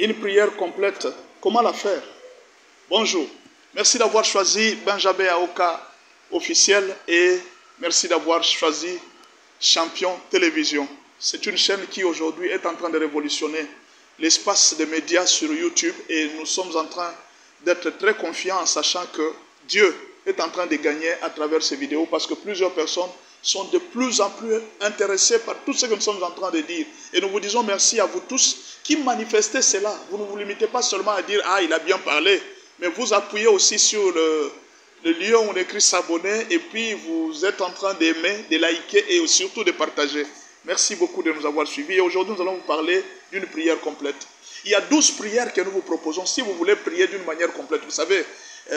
Une prière complète, comment la faire? Bonjour, merci d'avoir choisi Benjamin Aoka officiel et merci d'avoir choisi Champion Télévision. C'est une chaîne qui aujourd'hui est en train de révolutionner l'espace des médias sur YouTube et nous sommes en train d'être très confiants en sachant que Dieu est en train de gagner à travers ces vidéos parce que plusieurs personnes sont de plus en plus intéressées par tout ce que nous sommes en train de dire. Et nous vous disons merci à vous tous qui manifestez cela. Vous ne vous limitez pas seulement à dire « Ah, il a bien parlé », mais vous appuyez aussi sur le lieu où on écrit « s'abonner » et puis vous êtes en train d'aimer, de liker et surtout de partager. Merci beaucoup de nous avoir suivis. Et aujourd'hui, nous allons vous parler d'une prière complète. Il y a 12 prières que nous vous proposons si vous voulez prier d'une manière complète. Vous savez,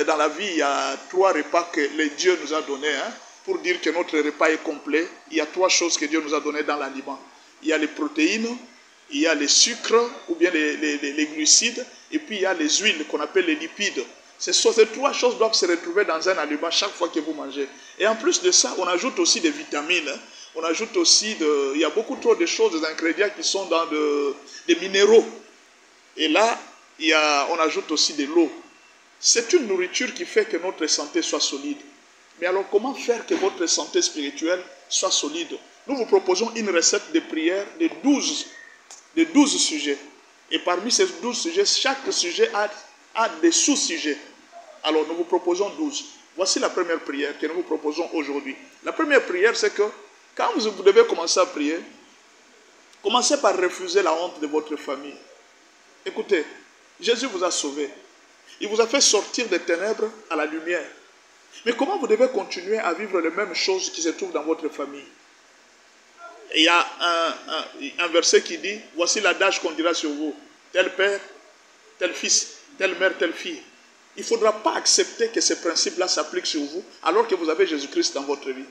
dans la vie, il y a 3 repas que Dieu nous a donnés. Pour dire que notre repas est complet, il y a 3 choses que Dieu nous a données dans l'aliment. Il y a les protéines, il y a les sucres ou bien les glucides, et puis il y a les huiles qu'on appelle les lipides. Ces 3 choses doivent se retrouver dans un aliment chaque fois que vous mangez. Et en plus de ça, on ajoute aussi des vitamines. On ajoute aussi, il y a beaucoup trop de choses, des ingrédients qui sont dans des minéraux. Et là, on ajoute aussi de l'eau. C'est une nourriture qui fait que notre santé soit solide. Mais alors, comment faire que votre santé spirituelle soit solide? Nous vous proposons une recette de prière de 12 sujets. Et parmi ces 12 sujets, chaque sujet a des sous-sujets. Alors, nous vous proposons 12. Voici la première prière que nous vous proposons aujourd'hui. La première prière, c'est que quand vous devez commencer à prier, commencez par refuser la honte de votre famille. Écoutez, Jésus vous a sauvé. Il vous a fait sortir des ténèbres à la lumière. Mais comment vous devez continuer à vivre les mêmes choses qui se trouvent dans votre famille? Il y a un verset qui dit, voici l'adage qu'on dira sur vous, tel père, tel fils, telle mère, telle fille. Il ne faudra pas accepter que ces principes-là s'appliquent sur vous alors que vous avez Jésus-Christ dans votre vie.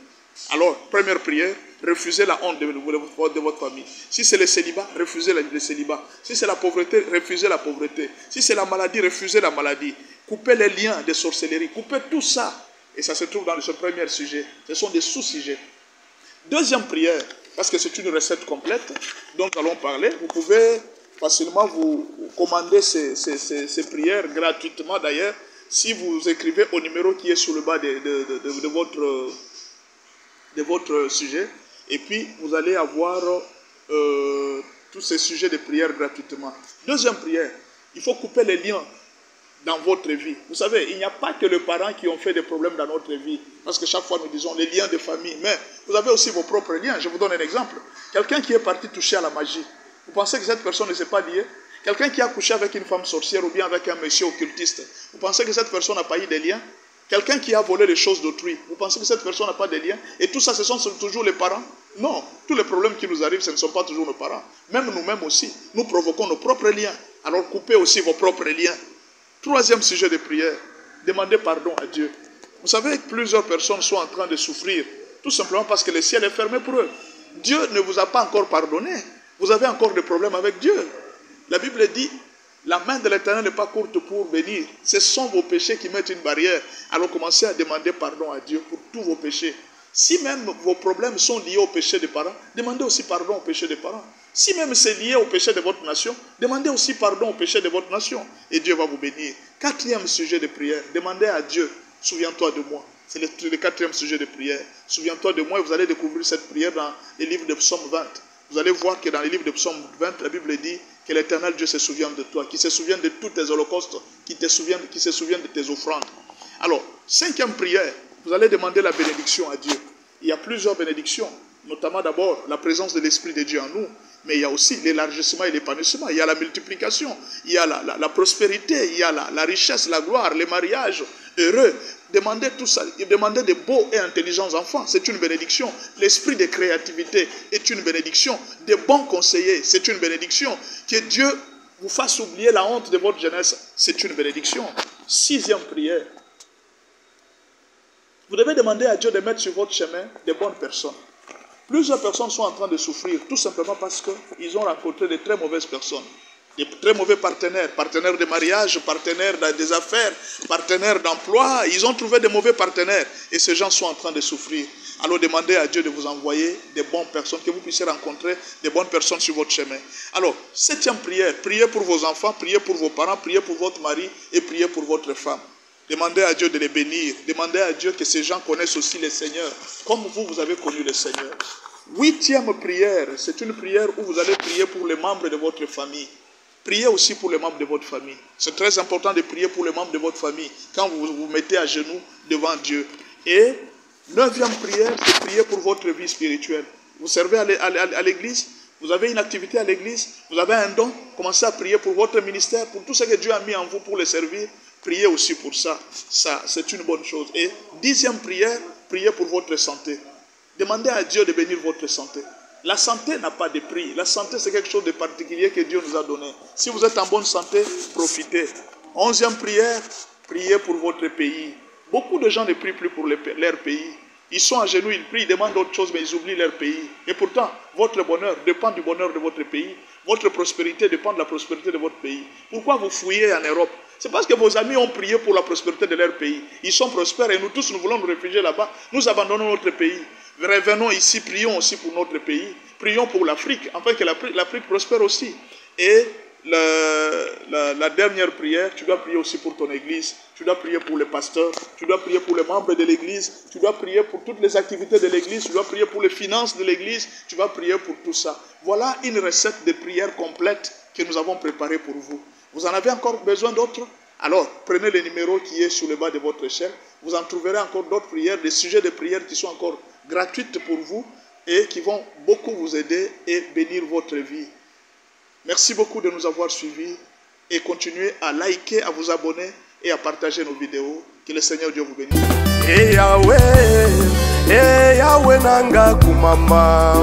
Alors, première prière, refusez la honte de votre famille. Si c'est le célibat, refusez le célibat. Si c'est la pauvreté, refusez la pauvreté. Si c'est la maladie, refusez la maladie. Coupez les liens de sorcellerie. Coupez tout ça. Et ça se trouve dans ce premier sujet. Ce sont des sous-sujets. Deuxième prière, parce que c'est une recette complète dont nous allons parler. Vous pouvez facilement vous commander ces prières gratuitement d'ailleurs si vous écrivez au numéro qui est sur le bas de votre sujet. Et puis, vous allez avoir tous ces sujets de prière gratuitement. Deuxième prière, il faut couper les liens dans votre vie. Vous savez, il n'y a pas que les parents qui ont fait des problèmes dans notre vie. Parce que chaque fois, nous disons les liens de famille. Mais vous avez aussi vos propres liens. Je vous donne un exemple. Quelqu'un qui est parti toucher à la magie. Vous pensez que cette personne ne s'est pas liée? Quelqu'un qui a couché avec une femme sorcière ou bien avec un monsieur occultiste. Vous pensez que cette personne n'a pas eu des liens? Quelqu'un qui a volé les choses d'autrui. Vous pensez que cette personne n'a pas de liens? Et tout ça, ce sont toujours les parents? Non. Tous les problèmes qui nous arrivent, ce ne sont pas toujours nos parents. Même nous-mêmes aussi, nous provoquons nos propres liens. Alors coupez aussi vos propres liens. Troisième sujet de prière, demandez pardon à Dieu. Vous savez que plusieurs personnes sont en train de souffrir, tout simplement parce que le ciel est fermé pour eux. Dieu ne vous a pas encore pardonné. Vous avez encore des problèmes avec Dieu. La Bible dit, la main de l'Éternel n'est pas courte pour bénir. Ce sont vos péchés qui mettent une barrière. Alors commencez à demander pardon à Dieu pour tous vos péchés. Si même vos problèmes sont liés au péché des parents, demandez aussi pardon au péché des parents. Si même c'est lié au péché de votre nation, demandez aussi pardon au péché de votre nation. Et Dieu va vous bénir. Quatrième sujet de prière, demandez à Dieu, souviens-toi de moi. C'est le quatrième sujet de prière. Souviens-toi de moi et vous allez découvrir cette prière dans les livres de Psaume 20. Vous allez voir que dans les livres de Psaume 20, la Bible dit que l'Éternel Dieu se souvient de toi, qui se souvient de tous tes holocaustes, qui se souvient de tes offrandes. Alors, cinquième prière, vous allez demander la bénédiction à Dieu. Il y a plusieurs bénédictions, notamment d'abord la présence de l'Esprit de Dieu en nous, mais il y a aussi l'élargissement et l'épanouissement, il y a la multiplication, il y a la prospérité, il y a la richesse, la gloire, les mariages heureux. Demandez tout ça, demandez de beaux et intelligents enfants, c'est une bénédiction. L'esprit de créativité est une bénédiction. De bons conseillers, c'est une bénédiction. Que Dieu vous fasse oublier la honte de votre jeunesse, c'est une bénédiction. Sixième prière. Vous devez demander à Dieu de mettre sur votre chemin de bonnes personnes. Plusieurs personnes sont en train de souffrir, tout simplement parce qu'ils ont rencontré de très mauvaises personnes. Des très mauvais partenaires, partenaires de mariage, partenaires des affaires, partenaires d'emploi. Ils ont trouvé des mauvais partenaires et ces gens sont en train de souffrir. Alors demandez à Dieu de vous envoyer des bonnes personnes, que vous puissiez rencontrer des bonnes personnes sur votre chemin. Alors, 7e prière, priez pour vos enfants, priez pour vos parents, priez pour votre mari et priez pour votre femme. Demandez à Dieu de les bénir. Demandez à Dieu que ces gens connaissent aussi le Seigneur, comme vous avez connu le Seigneur. 8e prière, c'est une prière où vous allez prier pour les membres de votre famille. Priez aussi pour les membres de votre famille. C'est très important de prier pour les membres de votre famille quand vous vous mettez à genoux devant Dieu. Et 9e prière, c'est prier pour votre vie spirituelle. Vous servez à l'église, vous avez une activité à l'église, vous avez un don, commencez à prier pour votre ministère, pour tout ce que Dieu a mis en vous pour le servir. Priez aussi pour ça. Ça, c'est une bonne chose. Et 10e prière, priez pour votre santé. Demandez à Dieu de bénir votre santé. La santé n'a pas de prix. La santé, c'est quelque chose de particulier que Dieu nous a donné. Si vous êtes en bonne santé, profitez. 11e prière, priez pour votre pays. Beaucoup de gens ne prient plus pour leur pays. Ils sont à genoux, ils prient, ils demandent autre chose, mais ils oublient leur pays. Et pourtant, votre bonheur dépend du bonheur de votre pays. Votre prospérité dépend de la prospérité de votre pays. Pourquoi vous fouillez en Europe? C'est parce que vos amis ont prié pour la prospérité de leur pays. Ils sont prospères et nous tous, nous voulons nous réfugier là-bas. Nous abandonnons notre pays. Revenons ici, prions aussi pour notre pays. Prions pour l'Afrique, afin que l'Afrique prospère aussi. Et la dernière prière, tu dois prier aussi pour ton église. Tu dois prier pour les pasteurs. Tu dois prier pour les membres de l'église. Tu dois prier pour toutes les activités de l'église. Tu dois prier pour les finances de l'église. Tu dois prier pour tout ça. Voilà une recette de prière complète que nous avons préparée pour vous. Vous en avez encore besoin d'autres? Alors, prenez le numéro qui est sur le bas de votre chaîne. Vous en trouverez encore d'autres prières, des sujets de prière qui sont encore gratuites pour vous et qui vont beaucoup vous aider et bénir votre vie. Merci beaucoup de nous avoir suivis et continuez à liker, à vous abonner et à partager nos vidéos. Que le Seigneur Dieu vous bénisse. Yahweh nanga kumama.